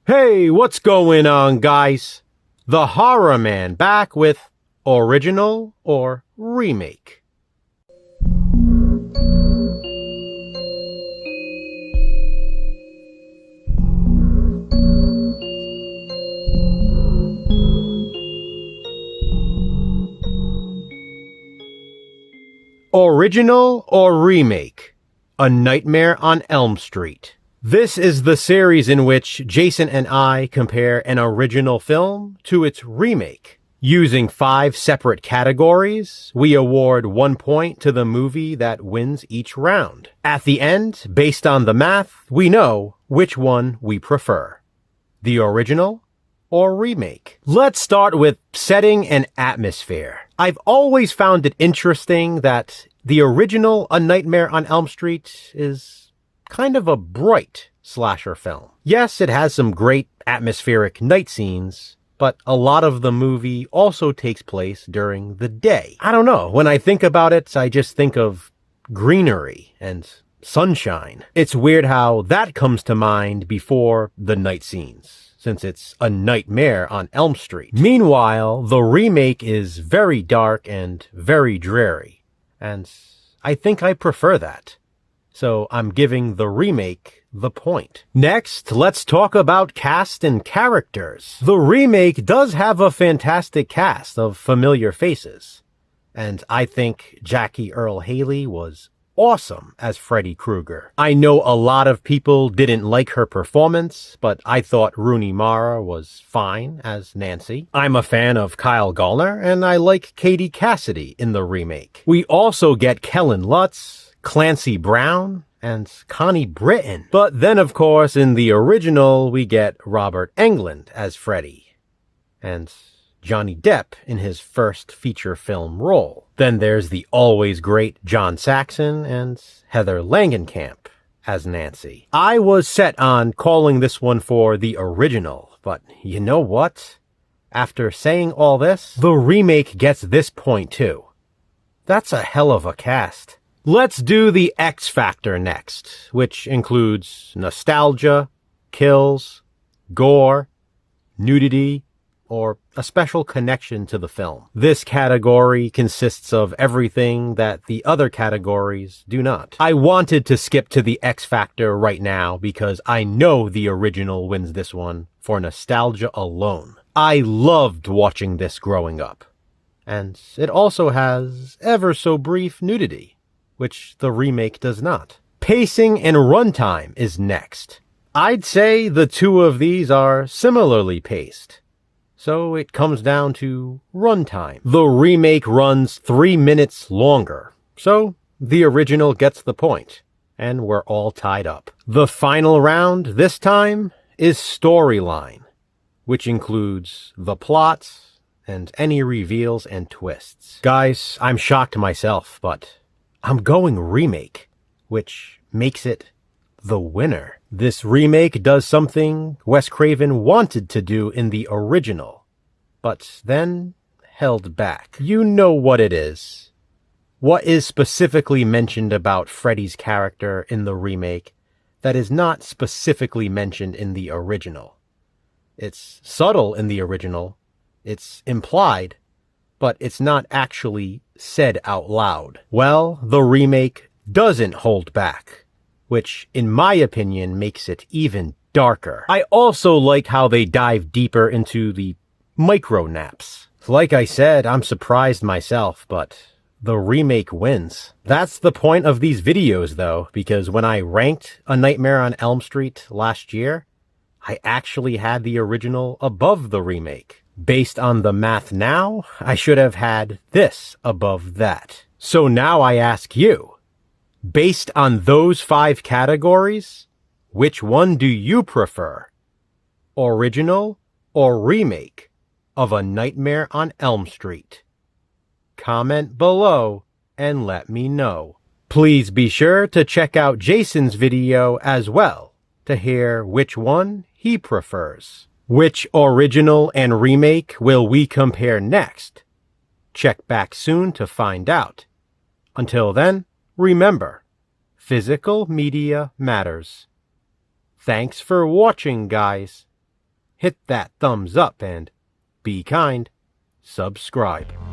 Hey, what's going on, guys? The Horror Man back with original or remake. Original or remake? A Nightmare on Elm Street. This is the series in which Jason and I compare an original film to its remake. Using 5 separate categories, we award 1 point to the movie that wins each round. At the end, based on the math, we know which one we prefer. The original or remake. Let's start with setting and atmosphere. I've always found it interesting that the original A Nightmare on Elm Street is kind of a bright slasher film. Yes, it has some great atmospheric night scenes, but a lot of the movie also takes place during the day. I don't know, when I think about it, I just think of greenery and sunshine. It's weird how that comes to mind before the night scenes, since it's A Nightmare on Elm Street. Meanwhile, the remake is very dark and very dreary, and I think I prefer that. So I'm giving the remake the point. Next, let's talk about cast and characters. The remake does have a fantastic cast of familiar faces, and I think Jackie Earle Haley was awesome as Freddy Krueger. I know a lot of people didn't like her performance, but I thought Rooney Mara was fine as Nancy. I'm a fan of Kyle Gallner, and I like Katie Cassidy in the remake. We also get Kellen Lutz, Clancy Brown, and Connie Britton. But then, of course, in the original, we get Robert Englund as Freddy, and Johnny Depp in his first feature film role. Then there's the always great John Saxon and Heather Langenkamp as Nancy. I was set on calling this one for the original, but you know what? After saying all this, the remake gets this point too. That's a hell of a cast. Let's do the X Factor next, which includes nostalgia, kills, gore, nudity, or a special connection to the film. This category consists of everything that the other categories do not. I wanted to skip to the X Factor right now because I know the original wins this one for nostalgia alone. I loved watching this growing up, and it also has ever so brief nudity, which the remake does not. Pacing and runtime is next. I'd say the two of these are similarly paced, so it comes down to runtime. The remake runs 3 minutes longer, so the original gets the point, and we're all tied up. The final round this time is storyline, which includes the plot and any reveals and twists. Guys, I'm shocked myself, but I'm going remake, which makes it the winner. This remake does something Wes Craven wanted to do in the original, but then held back. You know what it is. What is specifically mentioned about Freddy's character in the remake that is not specifically mentioned in the original? It's subtle in the original, it's implied, but it's not actually said out loud. Well, the remake doesn't hold back, which in my opinion makes it even darker. I also like how they dive deeper into the micro naps. Like I said, I'm surprised myself, but the remake wins. That's the point of these videos though, because when I ranked A Nightmare on Elm Street last year, I actually had the original above the remake. Based on the math now, I should have had this above that. So now I ask you, based on those 5 categories, which one do you prefer? Original or remake of A Nightmare on Elm Street? Comment below and let me know. Please be sure to check out Jason's video as well to hear which one he prefers. Which original and remake will we compare next? Check back soon to find out. Until then, remember, physical media matters. Thanks for watching, guys. hit that thumbs up and, be kind, subscribe.